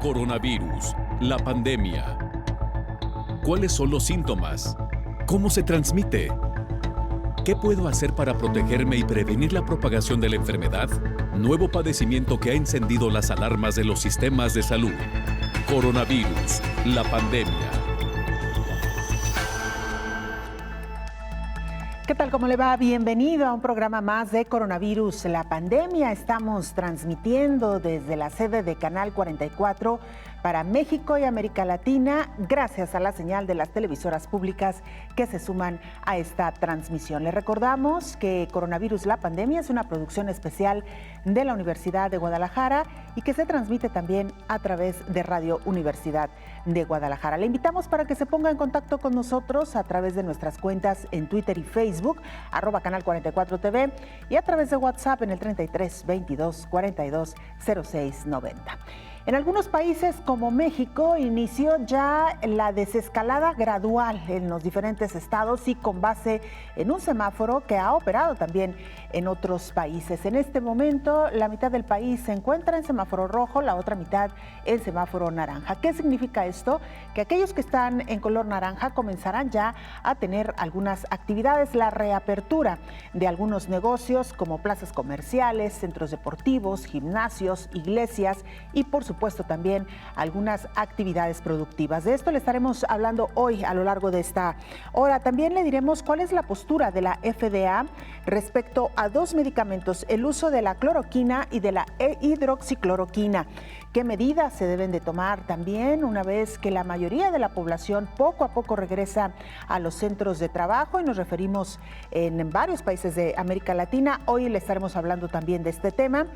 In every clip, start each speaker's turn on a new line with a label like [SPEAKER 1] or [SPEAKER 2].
[SPEAKER 1] Coronavirus, la pandemia. ¿Cuáles son los síntomas? ¿Cómo se transmite? ¿Qué puedo hacer para protegerme y prevenir la propagación de la enfermedad? Nuevo padecimiento que ha encendido las alarmas de los sistemas de salud. Coronavirus, la pandemia.
[SPEAKER 2] ¿Qué tal? ¿Cómo le va? Bienvenido a un programa más de Coronavirus, la pandemia. Estamos transmitiendo desde la sede de Canal 44 para México y América Latina, gracias a la señal de las televisoras públicas que se suman a esta transmisión. Les recordamos que Coronavirus, la pandemia es una producción especial de la Universidad de Guadalajara y que se transmite también a través de Radio Universidad de Guadalajara. Le invitamos para que se ponga en contacto con nosotros a través de nuestras cuentas en Twitter y Facebook, @Canal 44 TV, y a través de WhatsApp en el 33 22 42 06 90. En algunos países como México inició ya la desescalada gradual en los diferentes estados y con base en un semáforo que ha operado también en otros países. En este momento la mitad del país se encuentra en semáforo rojo, la otra mitad en semáforo naranja. ¿Qué significa esto? Que aquellos que están en color naranja comenzarán ya a tener algunas actividades, la reapertura de algunos negocios como plazas comerciales, centros deportivos, gimnasios, iglesias y por supuesto también algunas actividades productivas. De esto le estaremos hablando hoy a lo largo de esta hora. También le diremos cuál es la postura de la FDA respecto a dos medicamentos, el uso de la cloroquina y de la hidroxicloroquina. ¿Qué medidas se deben de tomar también una vez que la mayoría de la población poco a poco regresa a los centros de trabajo? Y nos referimos en varios países de América Latina. Hoy le estaremos hablando también de este tema.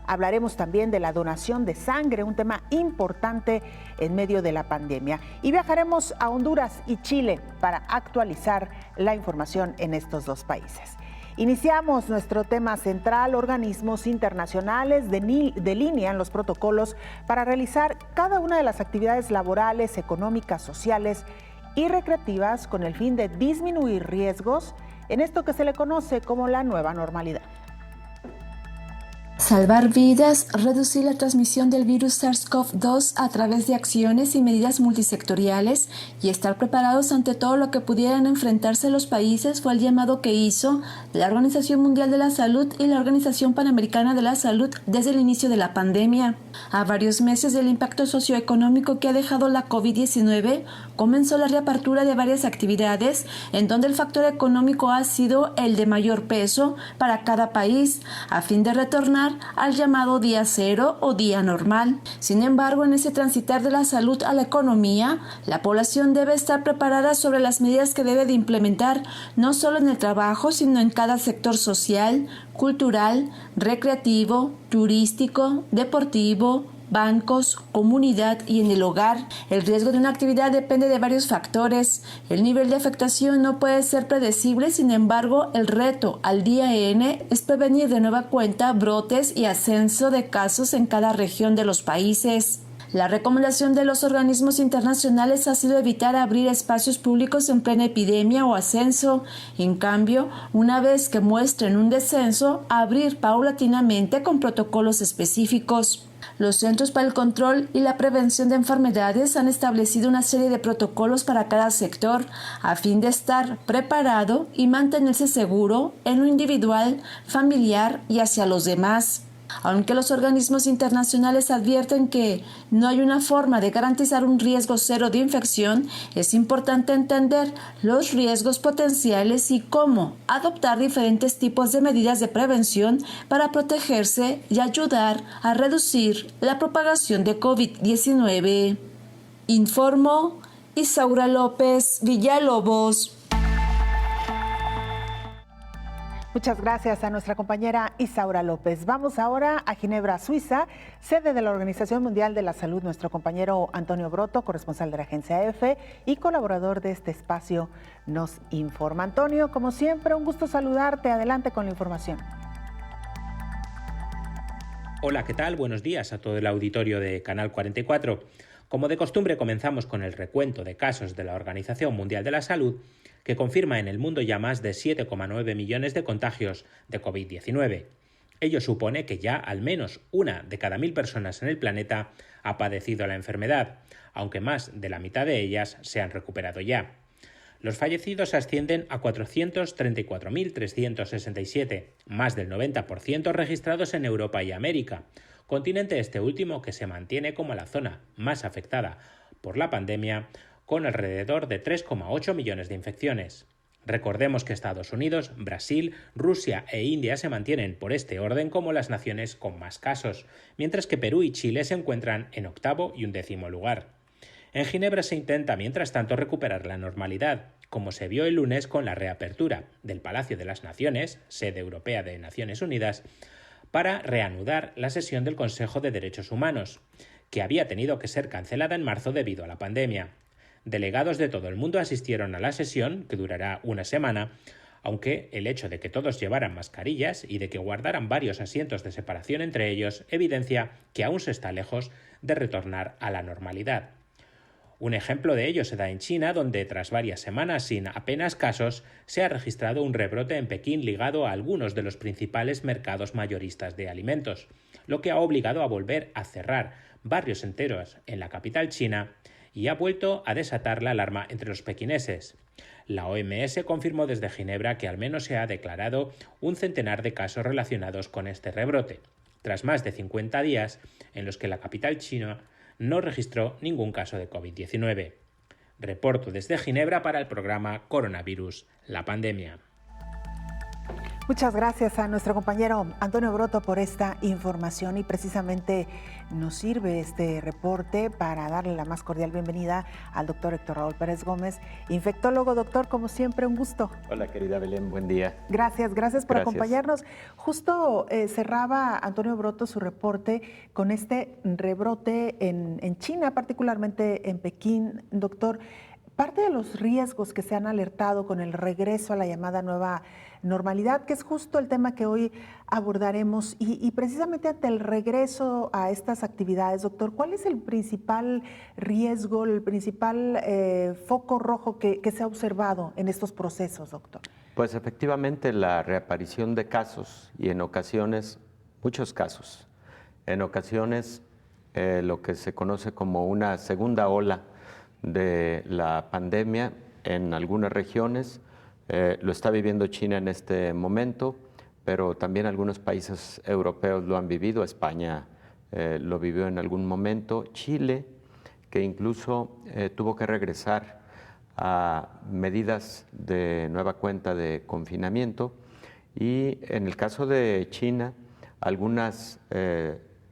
[SPEAKER 2] Hablaremos también de la donación de sangre, un tema importante en medio de la pandemia. Y viajaremos a Honduras y Chile para actualizar la información en estos dos países. Iniciamos nuestro tema central. Organismos internacionales delinean los protocolos para realizar cada una de las actividades laborales, económicas, sociales y recreativas con el fin de disminuir riesgos en esto que se le conoce como la nueva normalidad.
[SPEAKER 3] Salvar vidas, reducir la transmisión del virus SARS-CoV-2 a través de acciones y medidas multisectoriales y estar preparados ante todo lo que pudieran enfrentarse los países fue el llamado que hizo la Organización Mundial de la Salud y la Organización Panamericana de la Salud desde el inicio de la pandemia. A varios meses del impacto socioeconómico que ha dejado la COVID-19, comenzó la reapertura de varias actividades en donde el factor económico ha sido el de mayor peso para cada país, a fin de retornar al llamado día cero o día normal. Sin embargo, en ese transitar de la salud a la economía, la población debe estar preparada sobre las medidas que debe de implementar, no solo en el trabajo, sino en cada sector social, cultural, recreativo, turístico, deportivo, bancos, comunidad y en el hogar. El riesgo de una actividad depende de varios factores. El nivel de afectación no puede ser predecible, sin embargo, el reto al día N es prevenir de nueva cuenta brotes y ascenso de casos en cada región de los países. La recomendación de los organismos internacionales ha sido evitar abrir espacios públicos en plena epidemia o ascenso. En cambio, una vez que muestren un descenso, abrir paulatinamente con protocolos específicos. Los Centros para el Control y la Prevención de Enfermedades han establecido una serie de protocolos para cada sector a fin de estar preparado y mantenerse seguro en lo individual, familiar y hacia los demás. Aunque los organismos internacionales advierten que no hay una forma de garantizar un riesgo cero de infección, es importante entender los riesgos potenciales y cómo adoptar diferentes tipos de medidas de prevención para protegerse y ayudar a reducir la propagación de COVID-19. Informó Isaura López Villalobos.
[SPEAKER 2] Muchas gracias a nuestra compañera Isaura López. Vamos ahora a Ginebra, Suiza, sede de la Organización Mundial de la Salud. Nuestro compañero Antonio Broto, corresponsal de la agencia EFE y colaborador de este espacio, nos informa. Antonio, como siempre, un gusto saludarte. Adelante con la información.
[SPEAKER 4] Hola, ¿qué tal? Buenos días a todo el auditorio de Canal 44. Como de costumbre, comenzamos con el recuento de casos de la Organización Mundial de la Salud, que confirma en el mundo ya más de 7,9 millones de contagios de COVID-19. Ello supone que ya al menos 1 de cada 1000 personas en el planeta ha padecido la enfermedad, aunque más de la mitad de ellas se han recuperado ya. Los fallecidos ascienden a 434.367, más del 90% registrados en Europa y América, continente este último que se mantiene como la zona más afectada por la pandemia, con alrededor de 3,8 millones de infecciones. Recordemos que Estados Unidos, Brasil, Rusia e India se mantienen por este orden como las naciones con más casos, mientras que Perú y Chile se encuentran en 8º y 11º lugar. En Ginebra se intenta, mientras tanto, recuperar la normalidad, como se vio el lunes con la reapertura del Palacio de las Naciones, sede europea de Naciones Unidas, para reanudar la sesión del Consejo de Derechos Humanos, que había tenido que ser cancelada en marzo debido a la pandemia. Delegados de todo el mundo asistieron a la sesión, que durará una semana, aunque el hecho de que todos llevaran mascarillas y de que guardaran varios asientos de separación entre ellos evidencia que aún se está lejos de retornar a la normalidad. Un ejemplo de ello se da en China, donde tras varias semanas sin apenas casos se ha registrado un rebrote en Pekín ligado a algunos de los principales mercados mayoristas de alimentos, lo que ha obligado a volver a cerrar barrios enteros en la capital china y ha vuelto a desatar la alarma entre los pequineses. La OMS confirmó desde Ginebra que al menos se ha declarado un centenar de casos relacionados con este rebrote, tras más de 50 días en los que la capital china no registró ningún caso de COVID-19. Reporto desde Ginebra para el programa Coronavirus, la pandemia.
[SPEAKER 2] Muchas gracias a nuestro compañero Antonio Broto por esta información y precisamente nos sirve este reporte para darle la más cordial bienvenida al doctor Héctor Raúl Pérez Gómez, infectólogo. Doctor, como siempre, un gusto.
[SPEAKER 5] Hola, querida Belén, buen día.
[SPEAKER 2] Gracias por acompañarnos. Justo cerraba Antonio Broto su reporte con este rebrote en China, particularmente en Pekín. Doctor, parte de los riesgos que se han alertado con el regreso a la llamada nueva normalidad, que es justo el tema que hoy abordaremos, y precisamente ante el regreso a estas actividades, doctor, ¿cuál es el principal riesgo, el principal foco rojo que se ha observado en estos procesos, doctor?
[SPEAKER 5] Pues efectivamente la reaparición de casos y en ocasiones, muchos casos, en ocasiones lo que se conoce como una segunda ola de la pandemia en algunas regiones. Lo está viviendo China en este momento, pero también algunos países europeos lo han vivido. España lo vivió en algún momento. Chile, que incluso tuvo que regresar a medidas de nueva cuenta de confinamiento. Y en el caso de China, algunas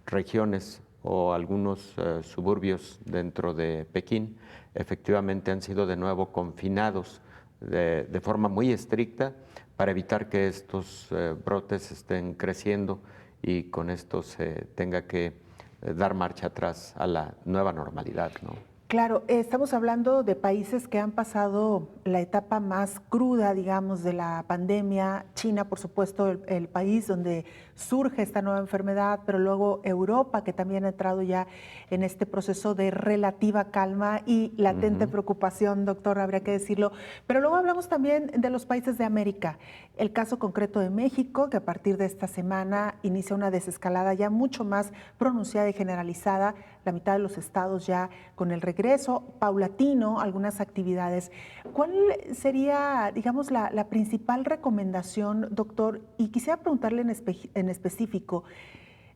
[SPEAKER 5] regiones o algunos suburbios dentro de Pekín efectivamente han sido de nuevo confinados de forma muy estricta para evitar que estos brotes estén creciendo y con esto se tenga que dar marcha atrás a la nueva normalidad, ¿no?
[SPEAKER 2] Claro, estamos hablando de países que han pasado la etapa más cruda, digamos, de la pandemia. China, por supuesto, el país donde surge esta nueva enfermedad, pero luego Europa, que también ha entrado ya en este proceso de relativa calma y latente preocupación, doctor, habría que decirlo. Pero luego hablamos también de los países de América. El caso concreto de México, que a partir de esta semana inicia una desescalada ya mucho más pronunciada y generalizada. La mitad de los estados ya con el regreso paulatino, algunas actividades. ¿Cuál sería, digamos, la principal recomendación, doctor? Y quisiera preguntarle en específico,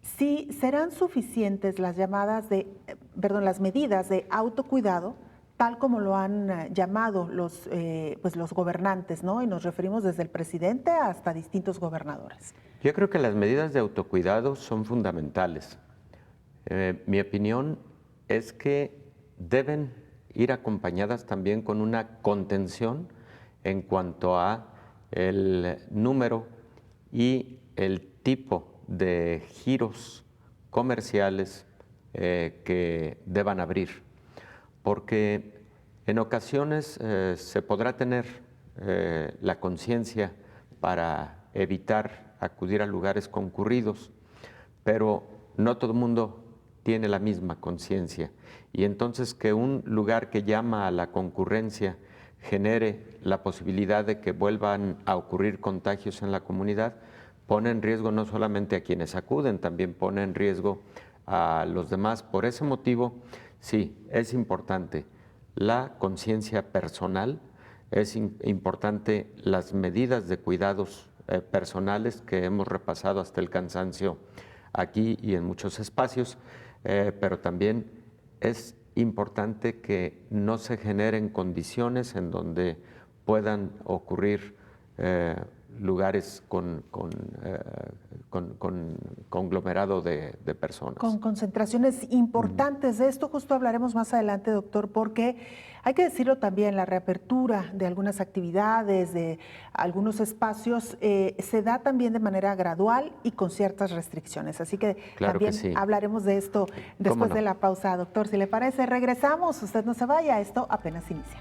[SPEAKER 2] si serán suficientes las las medidas de autocuidado, tal como lo han llamado los gobernantes, ¿no? Y nos referimos desde el presidente hasta distintos gobernadores.
[SPEAKER 5] Yo creo que las medidas de autocuidado son fundamentales. Mi opinión es que deben ir acompañadas también con una contención en cuanto a el número y el tipo de giros comerciales que deban abrir, porque en ocasiones se podrá tener la conciencia para evitar acudir a lugares concurridos, pero no todo el mundo tiene la misma conciencia, y entonces que un lugar que llama a la concurrencia genere la posibilidad de que vuelvan a ocurrir contagios en la comunidad, pone en riesgo no solamente a quienes acuden, también pone en riesgo a los demás. Por ese motivo, sí, es importante la conciencia personal, es importante las medidas de cuidados personales que hemos repasado hasta el cansancio aquí y en muchos espacios, pero también es importante que no se generen condiciones en donde puedan ocurrir lugares con conglomerado de personas.
[SPEAKER 2] Con concentraciones importantes. De esto justo hablaremos más adelante, doctor, porque hay que decirlo también, la reapertura de algunas actividades, de algunos espacios, se da también de manera gradual y con ciertas restricciones. Así que
[SPEAKER 5] claro
[SPEAKER 2] también
[SPEAKER 5] que sí.
[SPEAKER 2] Hablaremos de esto después de la pausa, doctor. Si le parece, regresamos. Usted no se vaya, esto apenas inicia.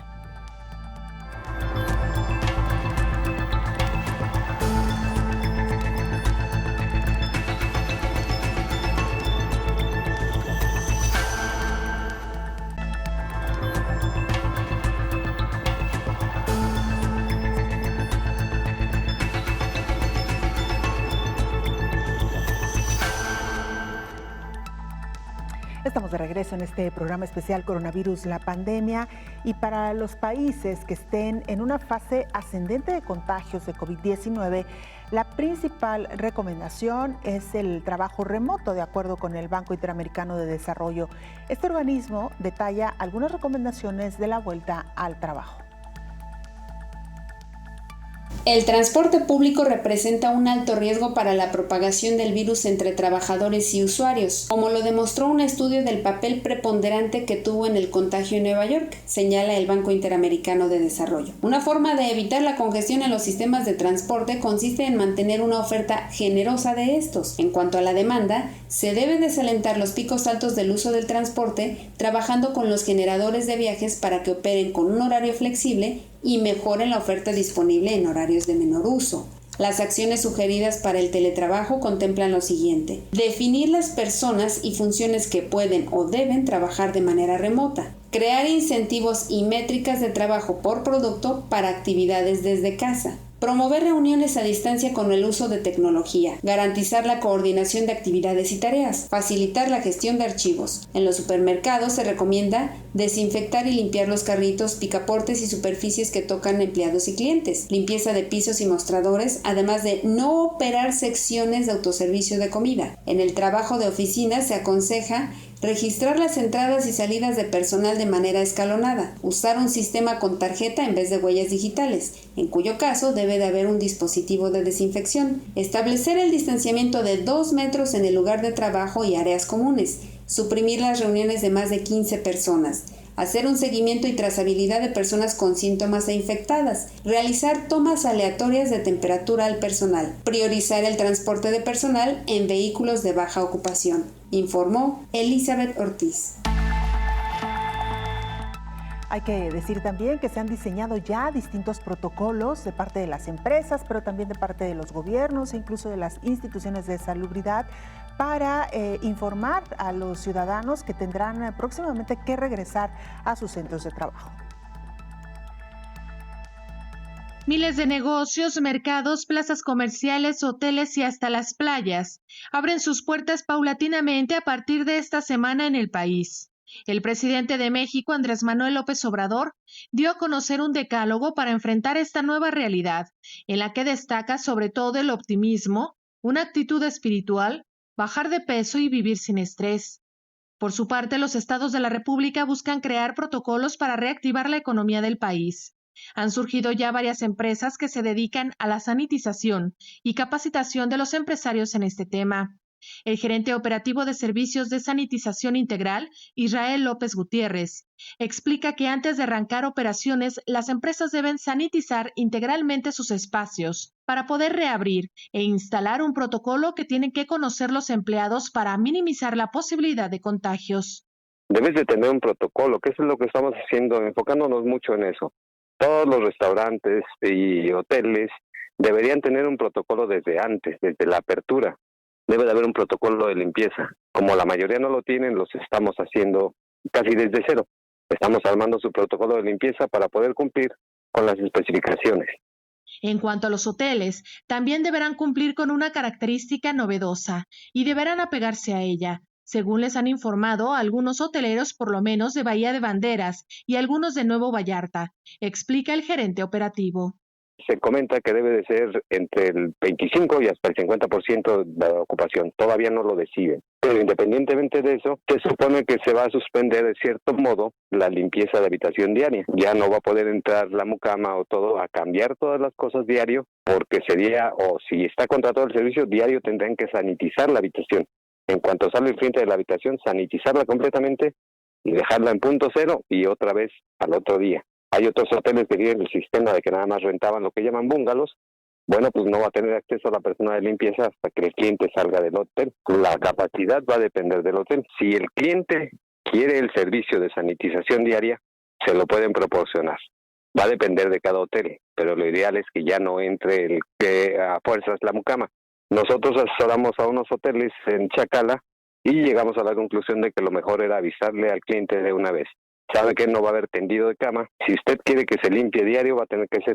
[SPEAKER 2] Estamos de regreso en este programa especial Coronavirus, la pandemia, y para los países que estén en una fase ascendente de contagios de COVID-19, la principal recomendación es el trabajo remoto, de acuerdo con el Banco Interamericano de Desarrollo. Este organismo detalla algunas recomendaciones de la vuelta al trabajo.
[SPEAKER 3] El transporte público representa un alto riesgo para la propagación del virus entre trabajadores y usuarios, como lo demostró un estudio del papel preponderante que tuvo en el contagio en Nueva York, señala el Banco Interamericano de Desarrollo. Una forma de evitar la congestión en los sistemas de transporte consiste en mantener una oferta generosa de estos. En cuanto a la demanda, se debe desalentar los picos altos del uso del transporte, trabajando con los generadores de viajes para que operen con un horario flexible y mejoren la oferta disponible en horarios de menor uso. Las acciones sugeridas para el teletrabajo contemplan lo siguiente: definir las personas y funciones que pueden o deben trabajar de manera remota, crear incentivos y métricas de trabajo por producto para actividades desde casa, promover reuniones a distancia con el uso de tecnología, garantizar la coordinación de actividades y tareas, facilitar la gestión de archivos. En los supermercados se recomienda desinfectar y limpiar los carritos, picaportes y superficies que tocan empleados y clientes, limpieza de pisos y mostradores, además de no operar secciones de autoservicio de comida. En el trabajo de oficina se aconseja registrar las entradas y salidas de personal de manera escalonada, usar un sistema con tarjeta en vez de huellas digitales, en cuyo caso debe de haber un dispositivo de desinfección, establecer el distanciamiento de 2 metros en el lugar de trabajo y áreas comunes, suprimir las reuniones de más de 15 personas, hacer un seguimiento y trazabilidad de personas con síntomas e infectadas, realizar tomas aleatorias de temperatura al personal, priorizar el transporte de personal en vehículos de baja ocupación, informó Elizabeth Ortiz.
[SPEAKER 2] Hay que decir también que se han diseñado ya distintos protocolos de parte de las empresas, pero también de parte de los gobiernos e incluso de las instituciones de salubridad para informar a los ciudadanos que tendrán próximamente que regresar a sus centros de trabajo.
[SPEAKER 6] Miles de negocios, mercados, plazas comerciales, hoteles y hasta las playas abren sus puertas paulatinamente a partir de esta semana en el país. El presidente de México, Andrés Manuel López Obrador, dio a conocer un decálogo para enfrentar esta nueva realidad, en la que destaca sobre todo el optimismo, una actitud espiritual, bajar de peso y vivir sin estrés. Por su parte, los estados de la República buscan crear protocolos para reactivar la economía del país. Han surgido ya varias empresas que se dedican a la sanitización y capacitación de los empresarios en este tema. El gerente operativo de Servicios de Sanitización Integral, Israel López Gutiérrez, explica que antes de arrancar operaciones, las empresas deben sanitizar integralmente sus espacios para poder reabrir e instalar un protocolo que tienen que conocer los empleados para minimizar la posibilidad de contagios.
[SPEAKER 7] Debes de tener un protocolo, que eso es lo que estamos haciendo, enfocándonos mucho en eso. Todos los restaurantes y hoteles deberían tener un protocolo desde antes, desde la apertura. Debe de haber un protocolo de limpieza. Como la mayoría no lo tienen, los estamos haciendo casi desde cero. Estamos armando su protocolo de limpieza para poder cumplir con las especificaciones.
[SPEAKER 6] En cuanto a los hoteles, también deberán cumplir con una característica novedosa y deberán apegarse a ella, según les han informado algunos hoteleros, por lo menos de Bahía de Banderas y algunos de Nuevo Vallarta, explica el gerente operativo.
[SPEAKER 7] Se comenta que debe de ser entre el 25 y hasta el 50% de la ocupación. Todavía no lo deciden. Pero independientemente de eso, se supone que se va a suspender de cierto modo la limpieza de habitación diaria. Ya no va a poder entrar la mucama o todo a cambiar todas las cosas diario, porque sería, o si está contratado el servicio, diario tendrán que sanitizar la habitación. En cuanto sale el cliente de la habitación, sanitizarla completamente y dejarla en punto cero y otra vez al otro día. Hay otros hoteles que tienen el sistema de que nada más rentaban lo que llaman búngalos. Bueno, pues no va a tener acceso a la persona de limpieza hasta que el cliente salga del hotel. La capacidad va a depender del hotel. Si el cliente quiere el servicio de sanitización diaria, se lo pueden proporcionar. Va a depender de cada hotel, pero lo ideal es que ya no entre el que a fuerzas la mucama. Nosotros asesoramos a unos hoteles en Chacala y llegamos a la conclusión de que lo mejor era avisarle al cliente de una vez. Sabe que no va a haber tendido de cama. Si usted quiere que se limpie diario, va a tener que hacer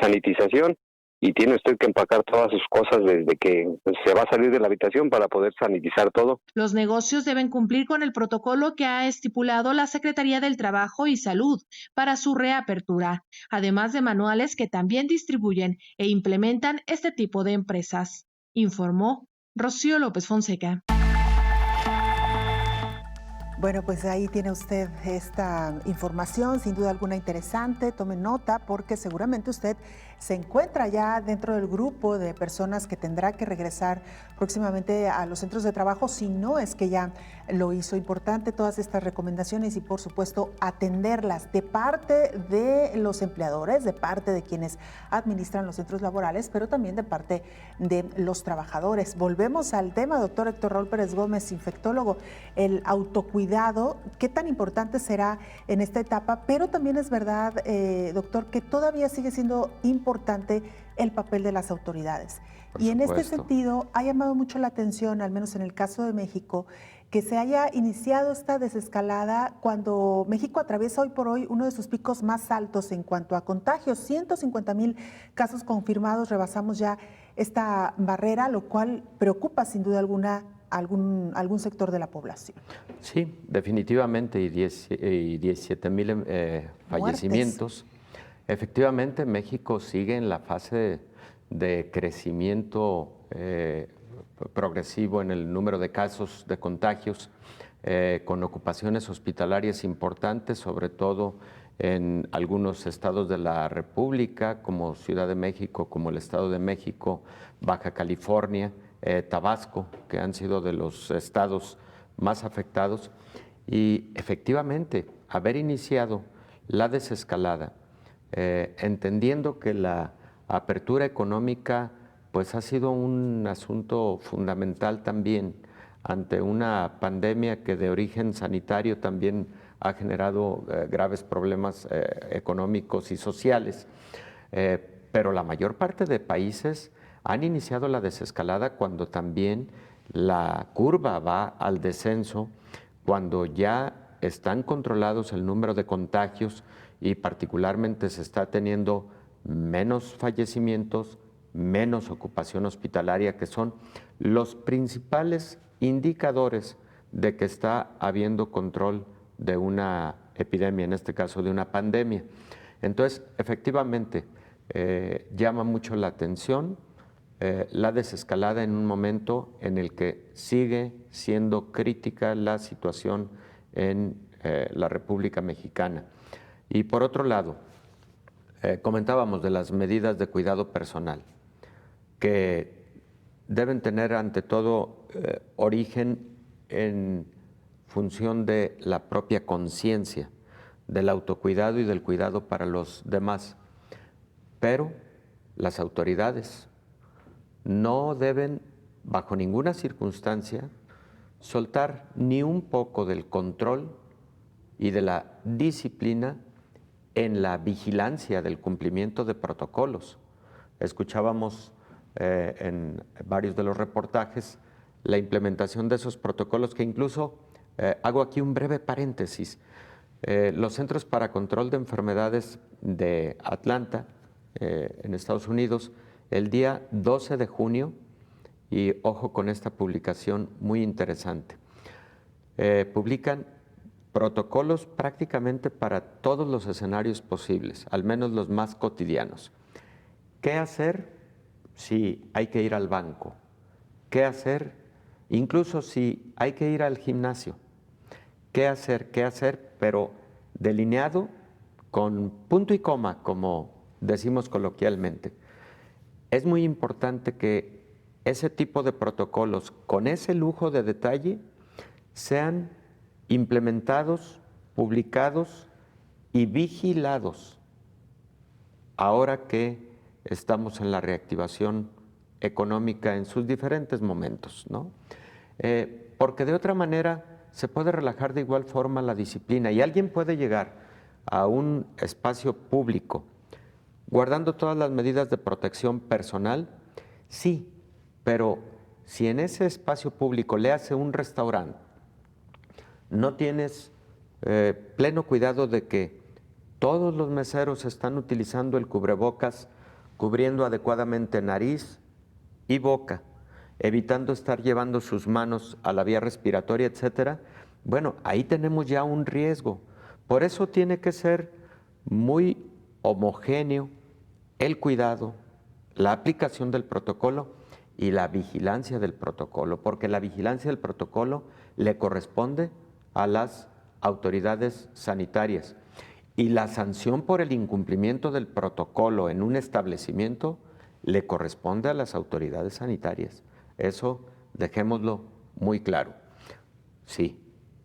[SPEAKER 7] sanitización y tiene usted que empacar todas sus cosas desde que se va a salir de la habitación para poder sanitizar todo.
[SPEAKER 6] Los negocios deben cumplir con el protocolo que ha estipulado la Secretaría del Trabajo y Salud para su reapertura, además de manuales que también distribuyen e implementan este tipo de empresas, informó Rocío López Fonseca.
[SPEAKER 2] Bueno, pues ahí tiene usted esta información, sin duda alguna interesante. Tome nota porque seguramente usted se encuentra ya dentro del grupo de personas que tendrá que regresar próximamente a los centros de trabajo, si no es que ya lo hizo. Importante todas estas recomendaciones y por supuesto atenderlas de parte de los empleadores, de parte de quienes administran los centros laborales, pero también de parte de los trabajadores. Volvemos al tema, doctor Héctor Raúl Pérez Gómez, infectólogo, el autocuidado, ¿qué tan importante será en esta etapa? Pero también es verdad, doctor, que todavía sigue siendo importante el papel de las autoridades. Y en este sentido ha llamado mucho la atención, al menos en el caso de México, que se haya iniciado esta desescalada cuando México atraviesa hoy por hoy uno de sus picos más altos en cuanto a contagios. 150,000 casos confirmados, rebasamos ya esta barrera, lo cual preocupa sin duda alguna algún sector de la población.
[SPEAKER 5] Sí, definitivamente, y 17,000 fallecimientos. Efectivamente, México sigue en la fase de crecimiento progresivo en el número de casos de contagios, con ocupaciones hospitalarias importantes, sobre todo en algunos estados de la República, como Ciudad de México, como el Estado de México, Baja California, Tabasco, que han sido de los estados más afectados. Y efectivamente, haber iniciado la desescalada, entendiendo que la apertura económica pues ha sido un asunto fundamental también ante una pandemia que de origen sanitario también ha generado graves problemas económicos y sociales, pero la mayor parte de países han iniciado la desescalada cuando también la curva va al descenso, cuando ya están controlados el número de contagios y particularmente se está teniendo menos fallecimientos, menos ocupación hospitalaria, que son los principales indicadores de que está habiendo control de una epidemia, en este caso de una pandemia. Entonces, efectivamente, llama mucho la atención la desescalada en un momento en el que sigue siendo crítica la situación en la República Mexicana. Y por otro lado, comentábamos de las medidas de cuidado personal, que deben tener ante todo origen en función de la propia conciencia, del autocuidado y del cuidado para los demás. Pero las autoridades no deben, bajo ninguna circunstancia, soltar ni un poco del control y de la disciplina en la vigilancia del cumplimiento de protocolos. Escuchábamos en varios de los reportajes la implementación de esos protocolos que incluso, hago aquí un breve paréntesis, los Centros para Control de Enfermedades de Atlanta en Estados Unidos, el día 12 de junio, y ojo con esta publicación muy interesante. Publican protocolos prácticamente para todos los escenarios posibles, al menos los más cotidianos. ¿Qué hacer si hay que ir al banco? ¿Qué hacer incluso si hay que ir al gimnasio? ¿Qué hacer? Pero delineado con punto y coma, como decimos coloquialmente. Es muy importante que ese tipo de protocolos, con ese lujo de detalle, sean implementados, publicados y vigilados. Ahora que estamos en la reactivación económica en sus diferentes momentos, ¿no? Porque de otra manera se puede relajar de igual forma la disciplina y alguien puede llegar a un espacio público guardando todas las medidas de protección personal, sí, pero si en ese espacio público, le hace un restaurante, no tienes pleno cuidado de que todos los meseros están utilizando el cubrebocas, cubriendo adecuadamente nariz y boca, evitando estar llevando sus manos a la vía respiratoria, etcétera, bueno, ahí tenemos ya un riesgo. Por eso tiene que ser muy homogéneo el cuidado, la aplicación del protocolo y la vigilancia del protocolo, porque la vigilancia del protocolo le corresponde a las autoridades sanitarias y la sanción por el incumplimiento del protocolo en un establecimiento le corresponde a las autoridades sanitarias. Eso dejémoslo muy claro. Sí,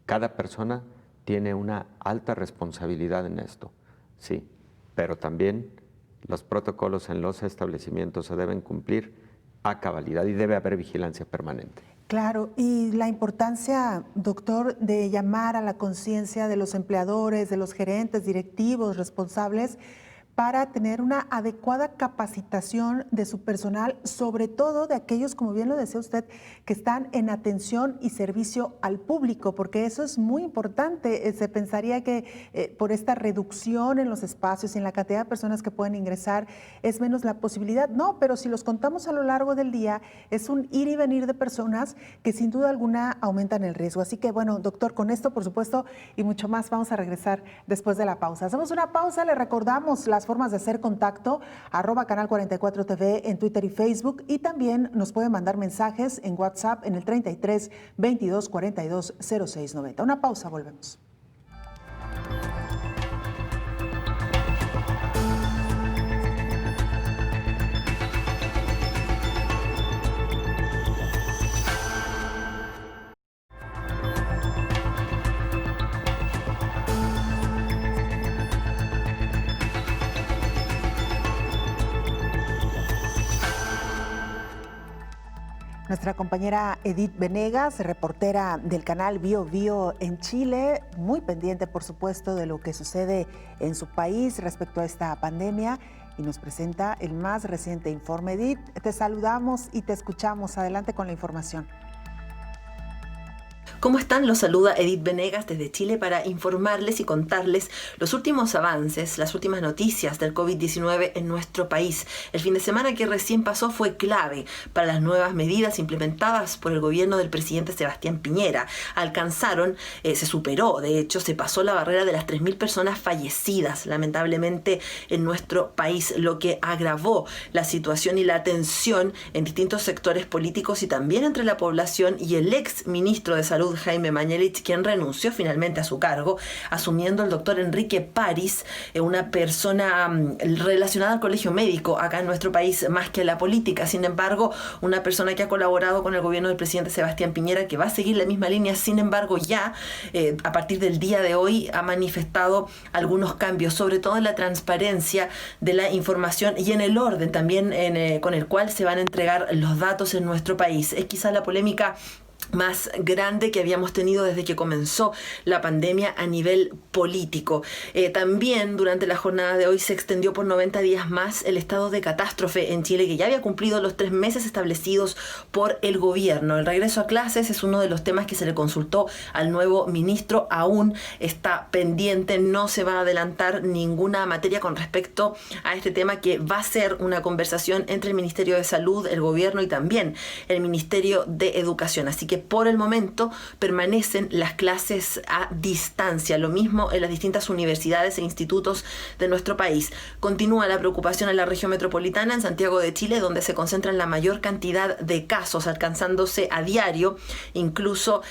[SPEAKER 5] cada persona tiene una alta responsabilidad en esto, sí, pero también los protocolos en los establecimientos se deben cumplir a cabalidad y debe haber vigilancia permanente.
[SPEAKER 2] Claro, y la importancia, doctor, de llamar a la conciencia de los empleadores, de los gerentes, directivos, responsables, para tener una adecuada capacitación de su personal, sobre todo de aquellos, como bien lo decía usted, que están en atención y servicio al público, porque eso es muy importante. Se pensaría que por esta reducción en los espacios y en la cantidad de personas que pueden ingresar es menos la posibilidad. No, pero si los contamos a lo largo del día, es un ir y venir de personas que sin duda alguna aumentan el riesgo. Así que bueno, doctor, con esto, por supuesto, y mucho más, vamos a regresar después de la pausa. Hacemos una pausa, le recordamos las formas de hacer contacto, @Canal 44 TV en Twitter y Facebook, y también nos pueden mandar mensajes en WhatsApp en el 33 22 42 06 90. Una pausa, volvemos. Nuestra compañera Edith Venegas, reportera del canal Bio Bio en Chile, muy pendiente, por supuesto, de lo que sucede en su país respecto a esta pandemia, y nos presenta el más reciente informe. Edith, te saludamos y te escuchamos. Adelante con la información.
[SPEAKER 8] ¿Cómo están? Los saluda Edith Venegas desde Chile para informarles y contarles los últimos avances, las últimas noticias del COVID-19 en nuestro país. El fin de semana que recién pasó fue clave para las nuevas medidas implementadas por el gobierno del presidente Sebastián Piñera. Se superó, de hecho, se pasó la barrera de las 3.000 personas fallecidas, lamentablemente, en nuestro país, lo que agravó la situación y la tensión en distintos sectores políticos y también entre la población y el ex ministro de Salud, Jaime Mañalich, quien renunció finalmente a su cargo, asumiendo el doctor Enrique París, una persona relacionada al colegio médico acá en nuestro país más que a la política. Sin embargo, una persona que ha colaborado con el gobierno del presidente Sebastián Piñera, que va a seguir la misma línea. Sin embargo, ya a partir del día de hoy ha manifestado algunos cambios, sobre todo en la transparencia de la información y en el orden también con el cual se van a entregar los datos en nuestro país. Es quizá la polémica más grande que habíamos tenido desde que comenzó la pandemia a nivel político. También durante la jornada de hoy se extendió por 90 días más el estado de catástrofe en Chile, que ya había cumplido los 3 meses establecidos por el gobierno. El regreso a clases es uno de los temas que se le consultó al nuevo ministro. Aún está pendiente, no se va a adelantar ninguna materia con respecto a este tema, que va a ser una conversación entre el Ministerio de Salud, el gobierno y también el Ministerio de Educación. Así que por el momento permanecen las clases a distancia, lo mismo en las distintas universidades e institutos de nuestro país. Continúa la preocupación en la región metropolitana, en Santiago de Chile, donde se concentran la mayor cantidad de casos, alcanzándose a diario incluso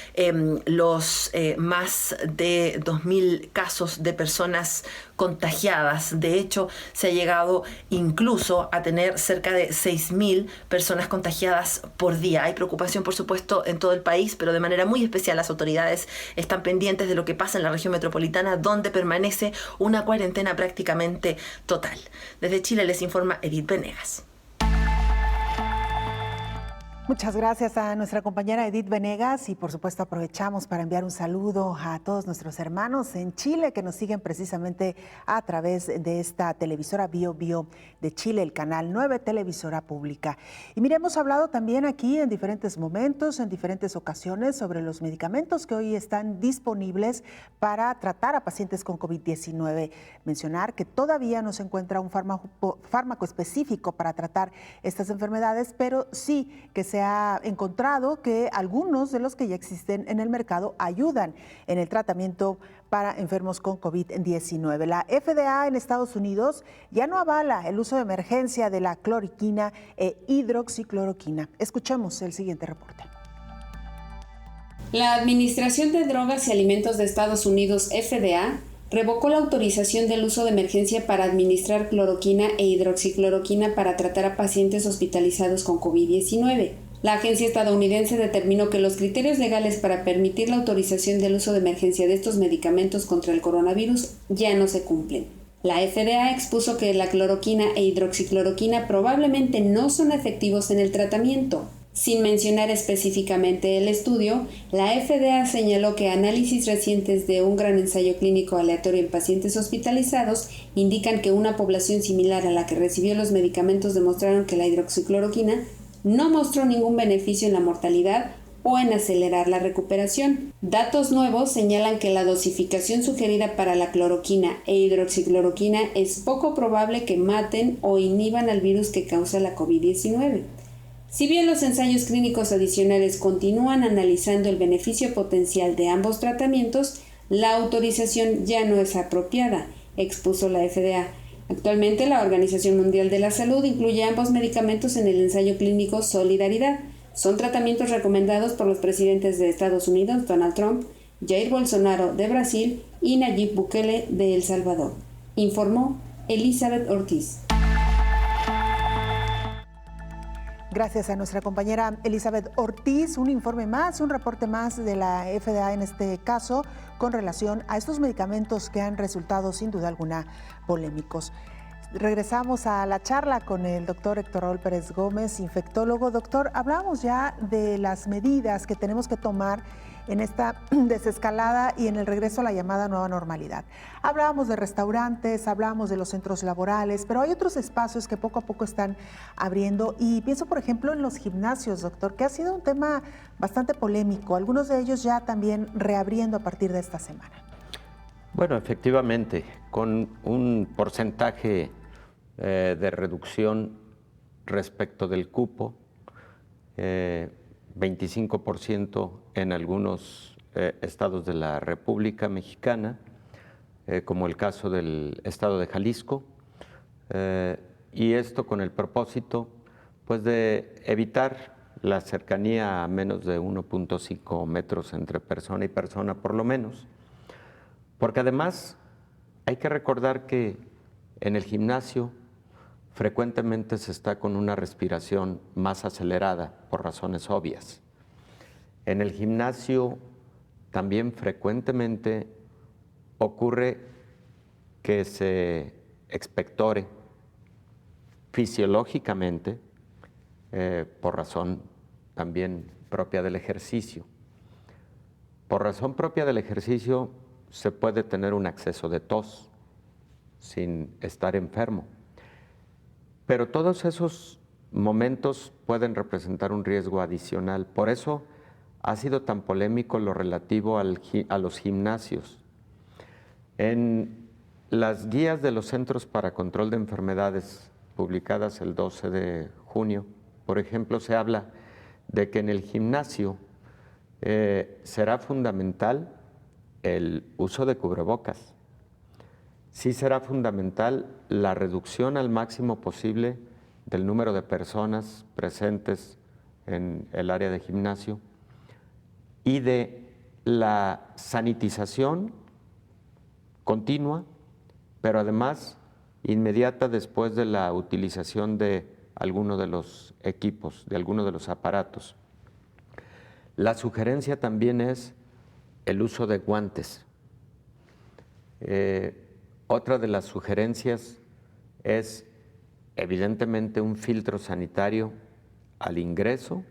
[SPEAKER 8] los más de 2.000 casos de personas contagiadas. De hecho, se ha llegado incluso a tener cerca de 6.000 personas contagiadas por día. Hay preocupación, por supuesto, en todo el país, pero de manera muy especial las autoridades están pendientes de lo que pasa en la región metropolitana, donde permanece una cuarentena prácticamente total. Desde Chile les informa Edith Venegas.
[SPEAKER 2] Muchas gracias a nuestra compañera Edith Venegas y por supuesto aprovechamos para enviar un saludo a todos nuestros hermanos en Chile que nos siguen precisamente a través de esta televisora Bio Bio de Chile, el canal 9, televisora pública. Y mire, hemos hablado también aquí en diferentes momentos, en diferentes ocasiones sobre los medicamentos que hoy están disponibles para tratar a pacientes con COVID-19. Mencionar que todavía no se encuentra un fármaco específico para tratar estas enfermedades, pero sí que se ha encontrado que algunos de los que ya existen en el mercado ayudan en el tratamiento para enfermos con COVID-19. La FDA en Estados Unidos ya no avala el uso de emergencia de la cloroquina e hidroxicloroquina. Escuchemos el siguiente reporte.
[SPEAKER 9] La Administración de Drogas y Alimentos de Estados Unidos, FDA, revocó la autorización del uso de emergencia para administrar cloroquina e hidroxicloroquina para tratar a pacientes hospitalizados con COVID-19. La agencia estadounidense determinó que los criterios legales para permitir la autorización del uso de emergencia de estos medicamentos contra el coronavirus ya no se cumplen. La FDA expuso que la cloroquina e hidroxicloroquina probablemente no son efectivos en el tratamiento. Sin mencionar específicamente el estudio, la FDA señaló que análisis recientes de un gran ensayo clínico aleatorio en pacientes hospitalizados indican que una población similar a la que recibió los medicamentos demostraron que la hidroxicloroquina no mostró ningún beneficio en la mortalidad o en acelerar la recuperación. Datos nuevos señalan que la dosificación sugerida para la cloroquina e hidroxicloroquina es poco probable que maten o inhiban al virus que causa la COVID-19. Si bien los ensayos clínicos adicionales continúan analizando el beneficio potencial de ambos tratamientos, la autorización ya no es apropiada, expuso la FDA. Actualmente, la Organización Mundial de la Salud incluye ambos medicamentos en el ensayo clínico Solidaridad. Son tratamientos recomendados por los presidentes de Estados Unidos, Donald Trump, Jair Bolsonaro de Brasil y Nayib Bukele de El Salvador, informó Elizabeth Ortiz.
[SPEAKER 2] Gracias a nuestra compañera Elizabeth Ortiz. Un informe más, un reporte más de la FDA en este caso con relación a estos medicamentos que han resultado sin duda alguna polémicos. Regresamos a la charla con el doctor Héctor Raúl Pérez Gómez, infectólogo. Doctor, hablamos ya de las medidas que tenemos que tomar en esta desescalada y en el regreso a la llamada nueva normalidad. Hablábamos de restaurantes, hablábamos de los centros laborales, pero hay otros espacios que poco a poco están abriendo y pienso, por ejemplo, en los gimnasios, doctor, que ha sido un tema bastante polémico, algunos de ellos ya también reabriendo a partir de esta semana.
[SPEAKER 5] Bueno, efectivamente, con un porcentaje de reducción respecto del cupo, 25% en algunos estados de la República Mexicana, como el caso del estado de Jalisco, y esto con el propósito pues, de evitar la cercanía a menos de 1.5 metros entre persona y persona, por lo menos. Porque además hay que recordar que en el gimnasio frecuentemente se está con una respiración más acelerada por razones obvias. En el gimnasio también frecuentemente ocurre que se expectore fisiológicamente, por razón también propia del ejercicio. Por razón propia del ejercicio se puede tener un acceso de tos sin estar enfermo, pero todos esos momentos pueden representar un riesgo adicional. Por eso ha sido tan polémico lo relativo a los gimnasios. En las guías de los Centros para Control de Enfermedades, publicadas el 12 de junio, por ejemplo, se habla de que en el gimnasio será fundamental el uso de cubrebocas. Sí será fundamental la reducción al máximo posible del número de personas presentes en el área de gimnasio y de la sanitización continua, pero además inmediata después de la utilización de alguno de los equipos, de alguno de los aparatos. La sugerencia también es el uso de guantes. Otra de las sugerencias es evidentemente un filtro sanitario al ingreso,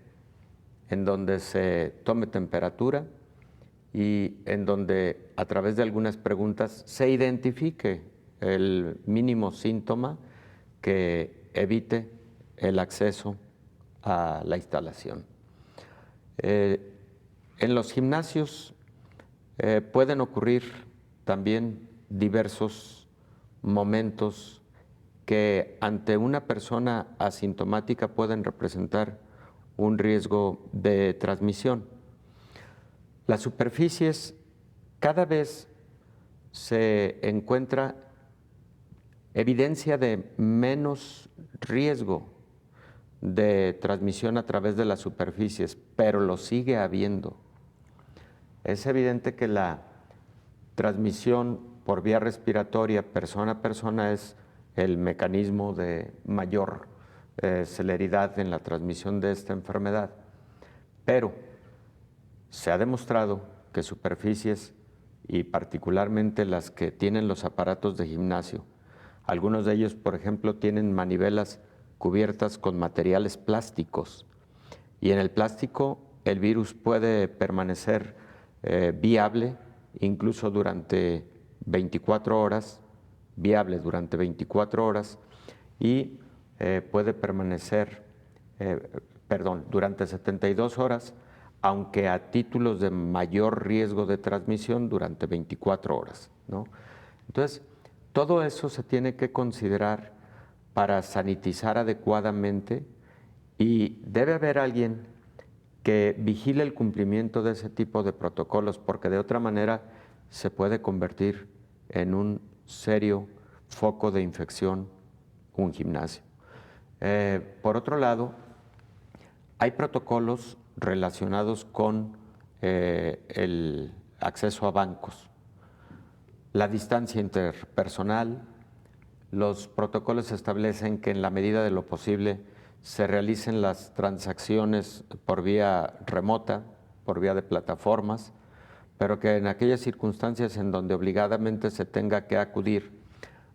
[SPEAKER 5] en donde se tome temperatura y en donde a través de algunas preguntas se identifique el mínimo síntoma que evite el acceso a la instalación. En los gimnasios pueden ocurrir también diversos momentos que ante una persona asintomática pueden representar un riesgo de transmisión. Las superficies, cada vez se encuentra evidencia de menos riesgo de transmisión a través de las superficies, pero lo sigue habiendo. Es evidente que la transmisión por vía respiratoria persona a persona es el mecanismo de mayor celeridad en la transmisión de esta enfermedad, pero se ha demostrado que superficies, y particularmente las que tienen los aparatos de gimnasio, algunos de ellos, por ejemplo, tienen manivelas cubiertas con materiales plásticos, y en el plástico el virus puede permanecer viable incluso durante 24 horas, viable durante 24 horas, y puede permanecer, durante 72 horas, aunque a títulos de mayor riesgo de transmisión durante 24 horas, ¿no? Entonces, todo eso se tiene que considerar para sanitizar adecuadamente y debe haber alguien que vigile el cumplimiento de ese tipo de protocolos, porque de otra manera se puede convertir en un serio foco de infección un gimnasio. Por otro lado, hay protocolos relacionados con el acceso a bancos, la distancia interpersonal. Los protocolos establecen que en la medida de lo posible se realicen las transacciones por vía remota, por vía de plataformas, pero que en aquellas circunstancias en donde obligadamente se tenga que acudir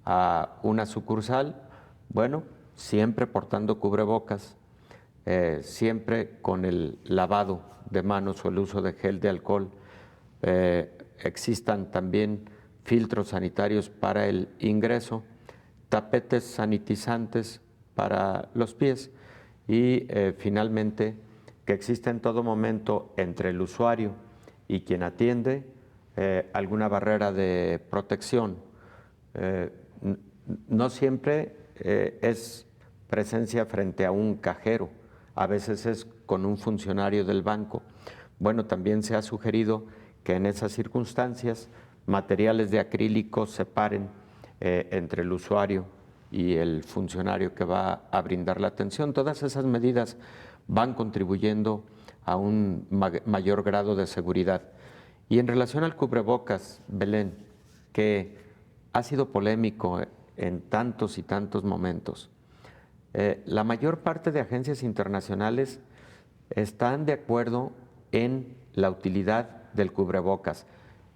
[SPEAKER 5] a una sucursal, bueno, siempre portando cubrebocas, siempre con el lavado de manos o el uso de gel de alcohol, existan también filtros sanitarios para el ingreso, tapetes sanitizantes para los pies y finalmente que exista en todo momento entre el usuario y quien atiende alguna barrera de protección. No siempre es presencia frente a un cajero, a veces es con un funcionario del banco. Bueno, también se ha sugerido que en esas circunstancias materiales de acrílico separen entre el usuario y el funcionario que va a brindar la atención. Todas esas medidas van contribuyendo a un mayor grado de seguridad. Y en relación al cubrebocas, Belén, que ha sido polémico en tantos y tantos momentos, la mayor parte de agencias internacionales están de acuerdo en la utilidad del cubrebocas.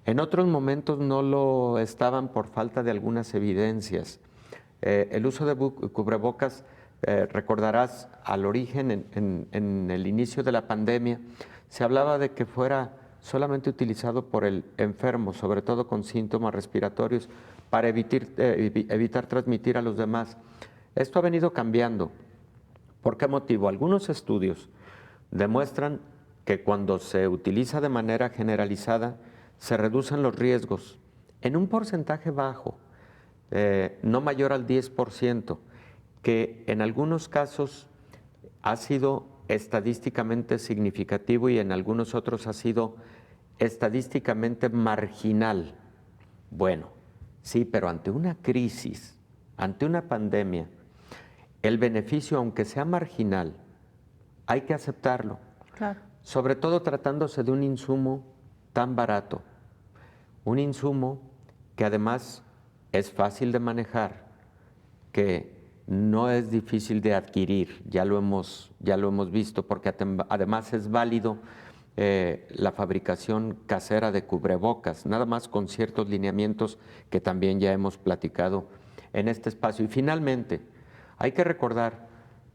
[SPEAKER 5] En otros momentos no lo estaban por falta de algunas evidencias. El uso de cubrebocas Recordarás, al origen, en el inicio de la pandemia, se hablaba de que fuera solamente utilizado por el enfermo, sobre todo con síntomas respiratorios, para evitar transmitir a los demás. Esto ha venido cambiando. ¿Por qué motivo? Algunos estudios demuestran que cuando se utiliza de manera generalizada, se reducen los riesgos en un porcentaje bajo, no mayor al 10%, que en algunos casos ha sido estadísticamente significativo y en algunos otros ha sido estadísticamente marginal. Bueno, sí, pero ante una crisis, ante una pandemia, el beneficio, aunque sea marginal, hay que aceptarlo.
[SPEAKER 2] Claro.
[SPEAKER 5] Sobre todo tratándose de un insumo tan barato, un insumo que además es fácil de manejar, que no es difícil de adquirir, ya lo hemos visto, porque además es válido la fabricación casera de cubrebocas, nada más con ciertos lineamientos que también ya hemos platicado en este espacio. Y finalmente, hay que recordar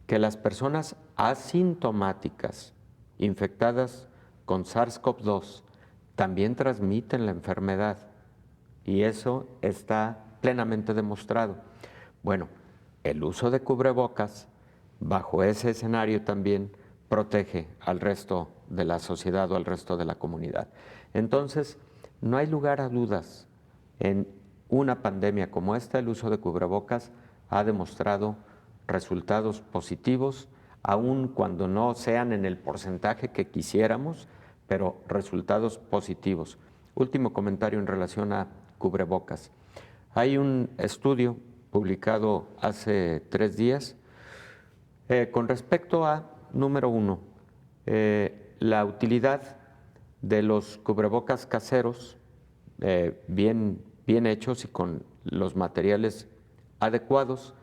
[SPEAKER 5] que las personas asintomáticas infectadas con SARS-CoV-2 también transmiten la enfermedad y eso está plenamente demostrado. Bueno, el uso de cubrebocas bajo ese escenario también protege al resto de la sociedad o al resto de la comunidad. Entonces, no hay lugar a dudas. En una pandemia como esta, el uso de cubrebocas ha demostrado resultados positivos, aun cuando no sean en el porcentaje que quisiéramos, pero resultados positivos. Último comentario en relación a cubrebocas. Hay un estudio publicado hace 3 días con respecto a, número 1, la utilidad de los cubrebocas caseros bien hechos y con los materiales adecuados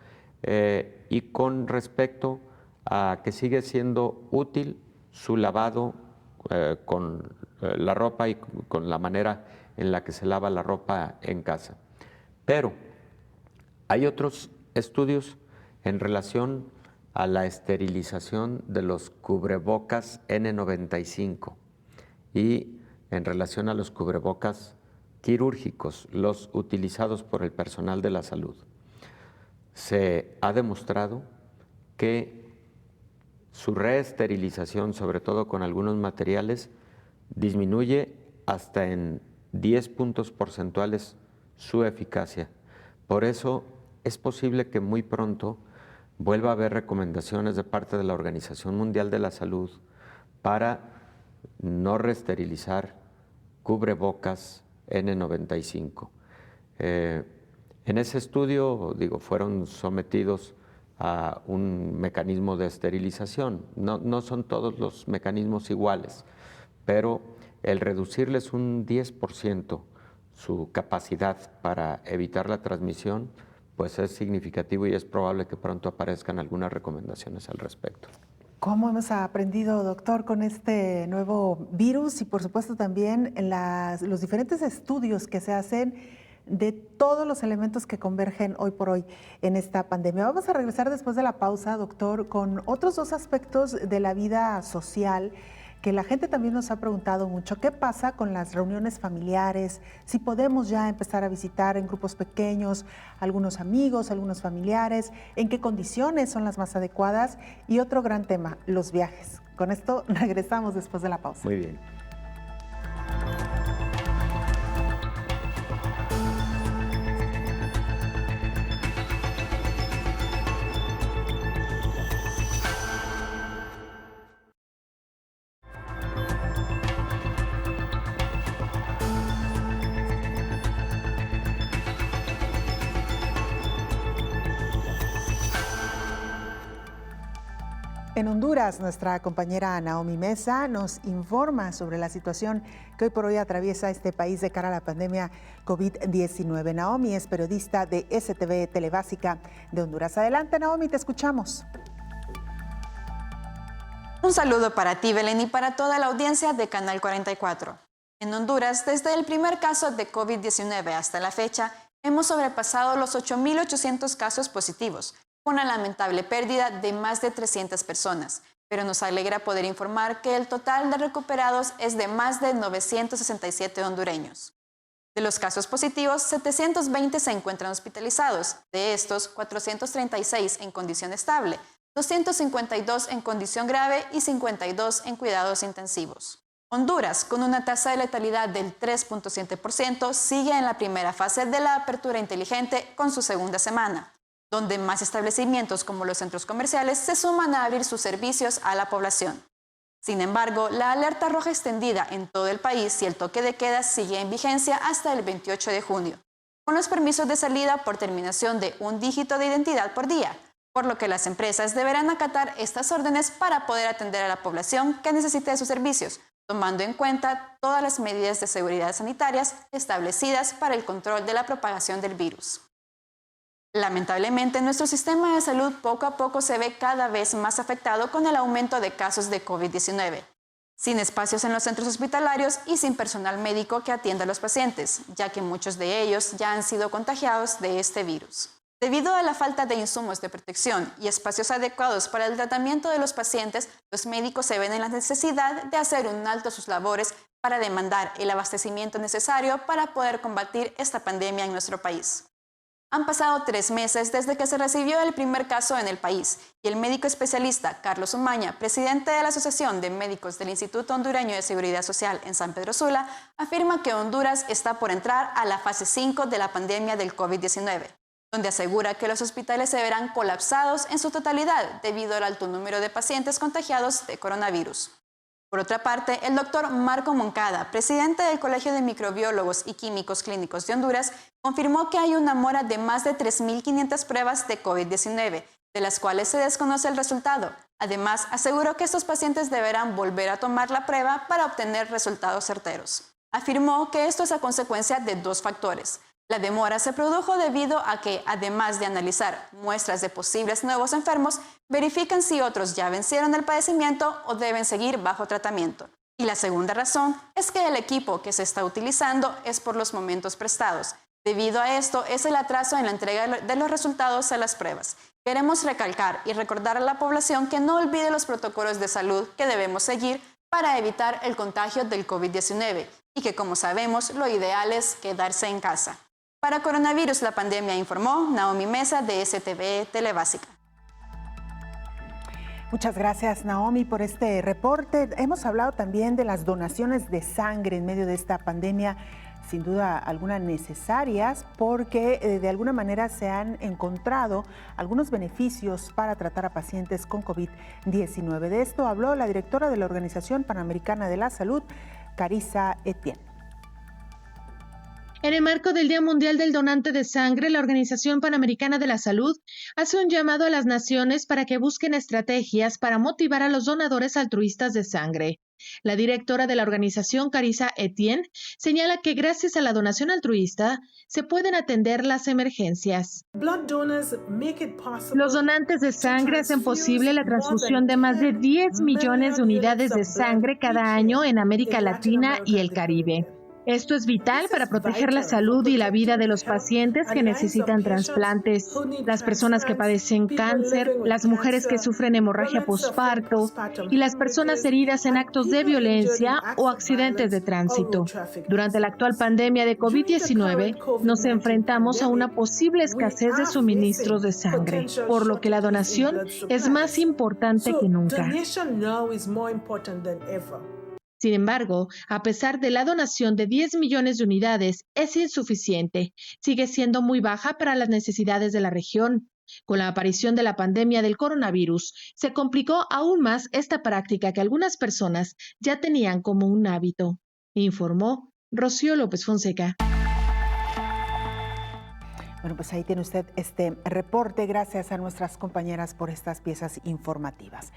[SPEAKER 5] y con respecto a que sigue siendo útil su lavado con la ropa y con la manera en la que se lava la ropa en casa. Pero hay otros estudios en relación a la esterilización de los cubrebocas N95 y en relación a los cubrebocas quirúrgicos, los utilizados por el personal de la salud. Se ha demostrado que su reesterilización, sobre todo con algunos materiales, disminuye hasta en 10 puntos porcentuales su eficacia. Por eso es posible que muy pronto vuelva a haber recomendaciones de parte de la Organización Mundial de la Salud para no reesterilizar cubrebocas N95. En ese estudio, fueron sometidos a un mecanismo de esterilización. No son todos los mecanismos iguales, pero el reducirles un 10% su capacidad para evitar la transmisión, pues es significativo y es probable que pronto aparezcan algunas recomendaciones al respecto.
[SPEAKER 2] ¿Cómo hemos aprendido, doctor, con este nuevo virus y por supuesto también en los diferentes estudios que se hacen de todos los elementos que convergen hoy por hoy en esta pandemia? Vamos a regresar después de la pausa, doctor, con otros 2 aspectos de la vida social que la gente también nos ha preguntado mucho. ¿Qué pasa con las reuniones familiares? Si podemos ya empezar a visitar en grupos pequeños algunos amigos, algunos familiares, ¿en qué condiciones son las más adecuadas? Y otro gran tema, los viajes. Con esto regresamos después de la pausa.
[SPEAKER 5] Muy bien.
[SPEAKER 2] En Honduras, nuestra compañera Naomi Mesa nos informa sobre la situación que hoy por hoy atraviesa este país de cara a la pandemia COVID-19. Naomi es periodista de STV Telebásica de Honduras. Adelante, Naomi, te escuchamos.
[SPEAKER 10] Un saludo para ti, Belén, y para toda la audiencia de Canal 44. En Honduras, desde el primer caso de COVID-19 hasta la fecha, hemos sobrepasado los 8.800 casos positivos, con una lamentable pérdida de más de 300 personas. Pero nos alegra poder informar que el total de recuperados es de más de 967 hondureños. De los casos positivos, 720 se encuentran hospitalizados. De estos, 436 en condición estable, 252 en condición grave y 52 en cuidados intensivos. Honduras, con una tasa de letalidad del 3.7%, sigue en la primera fase de la apertura inteligente con su segunda semana, donde más establecimientos como los centros comerciales se suman a abrir sus servicios a la población. Sin embargo, la alerta roja extendida en todo el país y el toque de queda sigue en vigencia hasta el 28 de junio, con los permisos de salida por terminación de un dígito de identidad por día, por lo que las empresas deberán acatar estas órdenes para poder atender a la población que necesite de sus servicios, tomando en cuenta todas las medidas de seguridad sanitarias establecidas para el control de la propagación del virus. Lamentablemente, nuestro sistema de salud poco a poco se ve cada vez más afectado con el aumento de casos de COVID-19, sin espacios en los centros hospitalarios y sin personal médico que atienda a los pacientes, ya que muchos de ellos ya han sido contagiados de este virus. Debido a la falta de insumos de protección y espacios adecuados para el tratamiento de los pacientes, los médicos se ven en la necesidad de hacer un alto a sus labores para demandar el abastecimiento necesario para poder combatir esta pandemia en nuestro país. Han pasado 3 meses desde que se recibió el primer caso en el país y el médico especialista Carlos Umaña, presidente de la Asociación de Médicos del Instituto Hondureño de Seguridad Social en San Pedro Sula, afirma que Honduras está por entrar a la fase 5 de la pandemia del COVID-19, donde asegura que los hospitales se verán colapsados en su totalidad debido al alto número de pacientes contagiados de coronavirus. Por otra parte, el doctor Marco Moncada, presidente del Colegio de Microbiólogos y Químicos Clínicos de Honduras, confirmó que hay una mora de más de 3.500 pruebas de COVID-19, de las cuales se desconoce el resultado. Además, aseguró que estos pacientes deberán volver a tomar la prueba para obtener resultados certeros. Afirmó que esto es a consecuencia de 2 factores. La demora se produjo debido a que, además de analizar muestras de posibles nuevos enfermos, verifican si otros ya vencieron el padecimiento o deben seguir bajo tratamiento. Y la segunda razón es que el equipo que se está utilizando es por los momentos prestados. Debido a esto, es el atraso en la entrega de los resultados a las pruebas. Queremos recalcar y recordar a la población que no olvide los protocolos de salud que debemos seguir para evitar el contagio del COVID-19 y que, como sabemos, lo ideal es quedarse en casa. Para Coronavirus, la pandemia, informó Naomi Mesa de STV Telebásica.
[SPEAKER 2] Muchas gracias, Naomi, por este reporte. Hemos hablado también de las donaciones de sangre en medio de esta pandemia, sin duda algunas necesarias, porque de alguna manera se han encontrado algunos beneficios para tratar a pacientes con COVID-19. De esto habló la directora de la Organización Panamericana de la Salud, Carissa Etienne.
[SPEAKER 6] En el marco del Día Mundial del Donante de Sangre, la Organización Panamericana de la Salud hace un llamado a las naciones para que busquen estrategias para motivar a los donadores altruistas de sangre. La directora de la organización, Carissa Etienne, señala que gracias a la donación altruista se pueden atender las emergencias. Los donantes de sangre hacen posible la transfusión de más de 10 millones de unidades de sangre cada año en América Latina y el Caribe. Esto es vital para proteger la salud y la vida de los pacientes que necesitan trasplantes, las personas que padecen cáncer, las mujeres que sufren hemorragia posparto y las personas heridas en actos de violencia o accidentes de tránsito. Durante la actual pandemia de COVID-19, nos enfrentamos a una posible escasez de suministros de sangre, por lo que la donación es más importante que nunca. Sin embargo, a pesar de la donación de 10 millones de unidades, es insuficiente. Sigue siendo muy baja para las necesidades de la región. Con la aparición de la pandemia del coronavirus, se complicó aún más esta práctica que algunas personas ya tenían como un hábito, informó Rocío López Fonseca.
[SPEAKER 2] Bueno, pues ahí tiene usted este reporte. Gracias a nuestras compañeras por estas piezas informativas.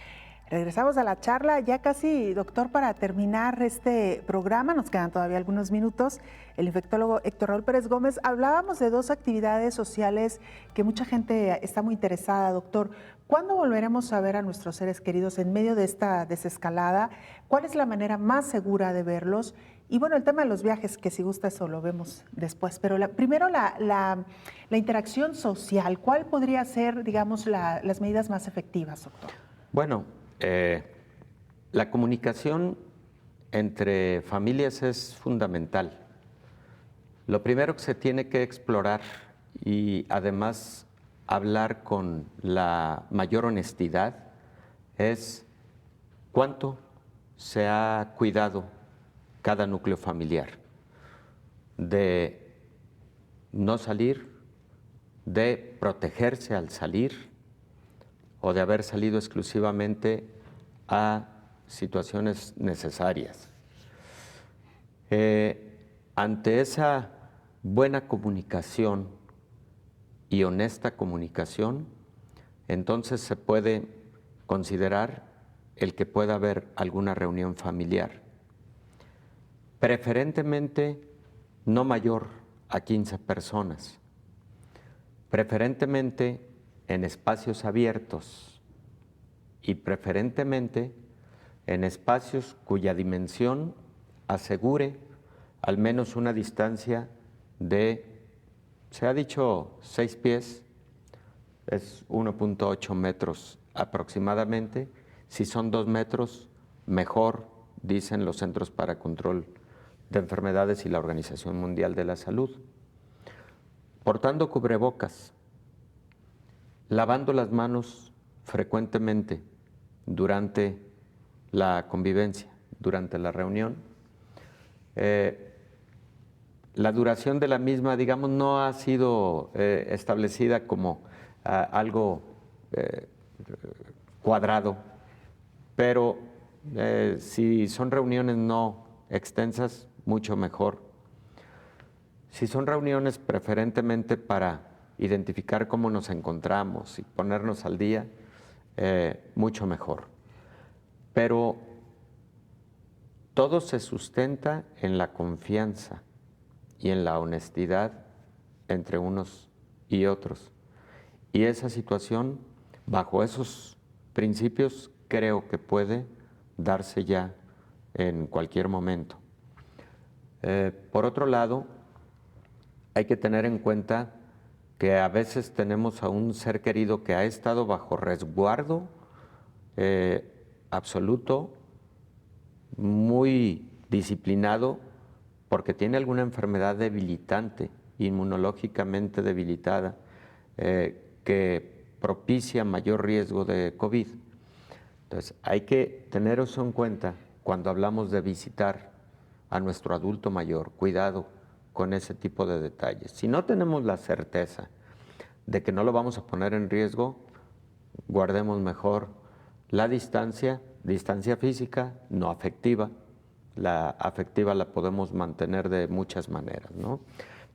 [SPEAKER 2] Regresamos a la charla, ya casi, doctor, para terminar este programa, nos quedan todavía algunos minutos. El infectólogo Héctor Raúl Pérez Gómez, hablábamos de 2 actividades sociales que mucha gente está muy interesada, doctor. ¿Cuándo volveremos a ver a nuestros seres queridos en medio de esta desescalada? ¿Cuál es la manera más segura de verlos? Y bueno, el tema de los viajes, que si gusta eso lo vemos después, pero primero la interacción social, ¿cuál podría ser, digamos, las medidas más efectivas, doctor?
[SPEAKER 5] Bueno, la comunicación entre familias es fundamental. Lo primero que se tiene que explorar y además hablar con la mayor honestidad es cuánto se ha cuidado cada núcleo familiar de no salir, de protegerse al salir o de haber salido exclusivamente a situaciones necesarias. Ante esa buena comunicación y honesta comunicación, entonces se puede considerar el que pueda haber alguna reunión familiar, preferentemente no mayor a 15 personas, preferentemente en espacios abiertos y preferentemente en espacios cuya dimensión asegure al menos una distancia de, se ha dicho 6 pies, es 1.8 metros aproximadamente. Si son 2 metros, mejor, dicen los Centros para Control de Enfermedades y la Organización Mundial de la Salud. Portando cubrebocas, lavando las manos frecuentemente durante la convivencia, durante la reunión. La duración de la misma, digamos, no ha sido establecida como algo cuadrado, pero si son reuniones no extensas, mucho mejor. Si son reuniones preferentemente para identificar cómo nos encontramos y ponernos al día, mucho mejor. Pero todo se sustenta en la confianza y en la honestidad entre unos y otros. Y esa situación, bajo esos principios, creo que puede darse ya en cualquier momento. Por otro lado, hay que tener en cuenta que a veces tenemos a un ser querido que ha estado bajo resguardo absoluto, muy disciplinado, porque tiene alguna enfermedad debilitante, inmunológicamente debilitada, que propicia mayor riesgo de COVID. Entonces, hay que tener eso en cuenta cuando hablamos de visitar a nuestro adulto mayor. Cuidado con ese tipo de detalles. Si no tenemos la certeza de que no lo vamos a poner en riesgo, guardemos mejor la distancia física, no afectiva. La afectiva la podemos mantener de muchas maneras, ¿no?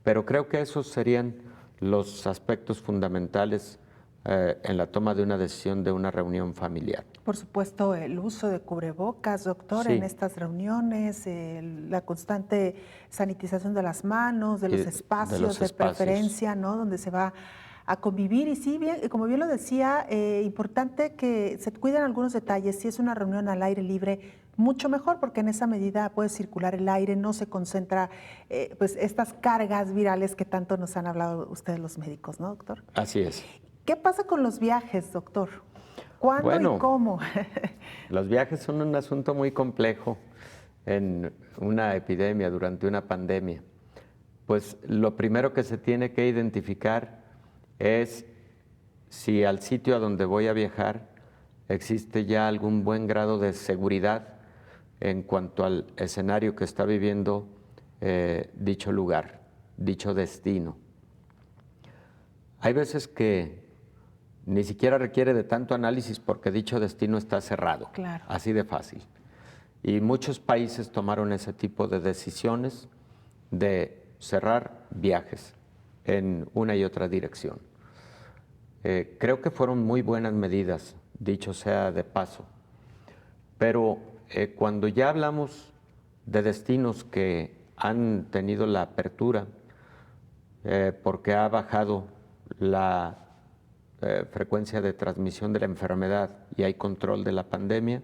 [SPEAKER 5] Pero creo que esos serían los aspectos fundamentales en la toma de una decisión de una reunión familiar.
[SPEAKER 2] Por supuesto, el uso de cubrebocas, doctor,
[SPEAKER 5] Sí.
[SPEAKER 2] en estas reuniones, la constante sanitización de las manos, de los espacios de preferencia, ¿no? Donde se va a convivir. Y sí, bien, como bien lo decía, importante que se cuiden algunos detalles. Si es una reunión al aire libre, mucho mejor, porque en esa medida puede circular el aire, no se concentra pues estas cargas virales que tanto nos han hablado ustedes los médicos, ¿no, doctor?
[SPEAKER 5] Así es.
[SPEAKER 2] ¿Qué pasa con los viajes, doctor? ¿Cuándo y cómo?
[SPEAKER 5] Los viajes son un asunto muy complejo en una epidemia, durante una pandemia. Pues lo primero que se tiene que identificar es si al sitio a donde voy a viajar existe ya algún buen grado de seguridad en cuanto al escenario que está viviendo dicho lugar, dicho destino. Hay veces que ni siquiera requiere de tanto análisis porque dicho destino está cerrado,
[SPEAKER 2] claro,
[SPEAKER 5] así de fácil. Y muchos países tomaron ese tipo de decisiones de cerrar viajes en una y otra dirección. Creo que fueron muy buenas medidas, dicho sea de paso, pero cuando ya hablamos de destinos que han tenido la apertura porque ha bajado la frecuencia de transmisión de la enfermedad y hay control de la pandemia,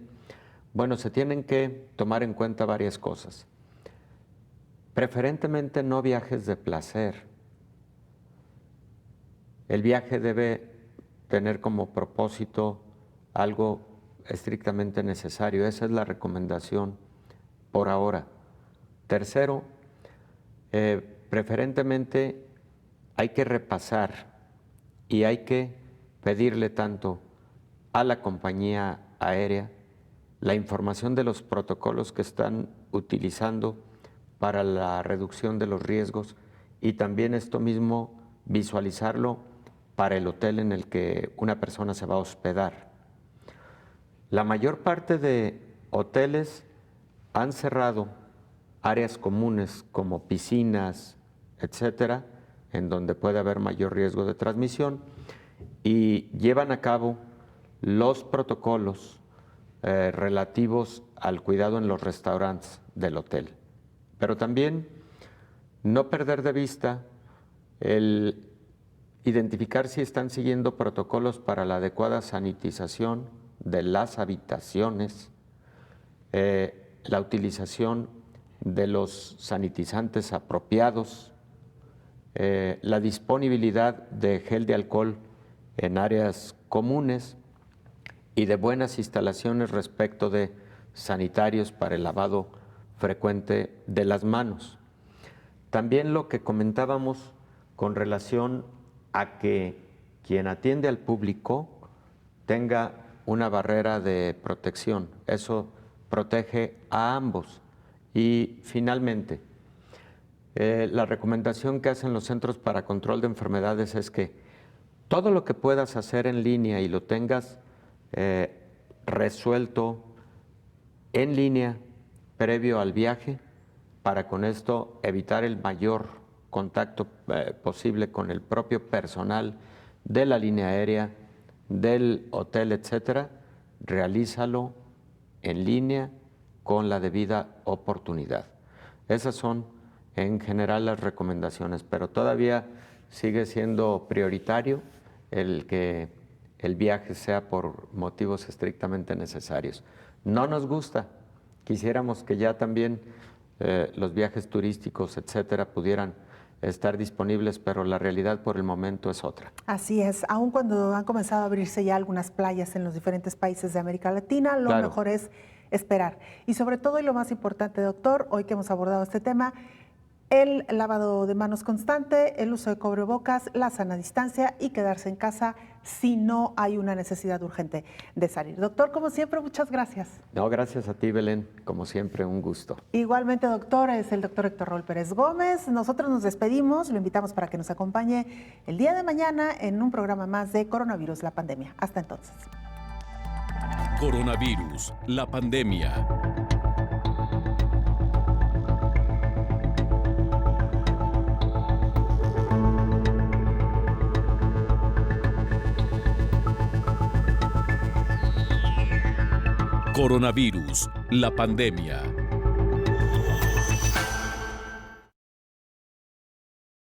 [SPEAKER 5] bueno, se tienen que tomar en cuenta varias cosas. Preferentemente no viajes de placer. El viaje debe tener como propósito algo estrictamente necesario. Esa es la recomendación por ahora. Tercero, preferentemente hay que repasar y hay que pedirle tanto a la compañía aérea la información de los protocolos que están utilizando para la reducción de los riesgos y también esto mismo visualizarlo para el hotel en el que una persona se va a hospedar. La mayor parte de hoteles han cerrado áreas comunes como piscinas, etcétera, en donde puede haber mayor riesgo de transmisión y llevan a cabo los protocolos relativos al cuidado en los restaurantes del hotel. Pero también no perder de vista el identificar si están siguiendo protocolos para la adecuada sanitización de las habitaciones, la utilización de los sanitizantes apropiados, la disponibilidad de gel de alcohol en áreas comunes y de buenas instalaciones respecto de sanitarios para el lavado frecuente de las manos. También lo que comentábamos con relación a que quien atiende al público tenga una barrera de protección. Eso protege a ambos. Y finalmente, la recomendación que hacen los Centros para Control de Enfermedades es que todo lo que puedas hacer en línea y lo tengas resuelto en línea previo al viaje, para con esto evitar el mayor contacto posible con el propio personal de la línea aérea, del hotel, etcétera, realízalo en línea con la debida oportunidad. Esas son en general las recomendaciones, pero todavía sigue siendo prioritario el que el viaje sea por motivos estrictamente necesarios. No nos gusta, quisiéramos que ya también los viajes turísticos, etcétera, pudieran estar disponibles, pero la realidad por el momento es otra.
[SPEAKER 2] Así es, aun cuando han comenzado a abrirse ya algunas playas en los diferentes países de América Latina, lo mejor es esperar. Y sobre todo, y lo más importante, doctor, hoy que hemos abordado este tema, el lavado de manos constante, el uso de cubrebocas, la sana distancia y quedarse en casa si no hay una necesidad urgente de salir. Doctor, como siempre, muchas gracias.
[SPEAKER 5] No, gracias a ti, Belén. Como siempre, un gusto.
[SPEAKER 2] Igualmente, doctor, es el doctor Héctor Raúl Pérez Gómez. Nosotros nos despedimos, lo invitamos para que nos acompañe el día de mañana en un programa más de Coronavirus, la pandemia. Hasta entonces.
[SPEAKER 1] Coronavirus, la pandemia. Coronavirus, la pandemia.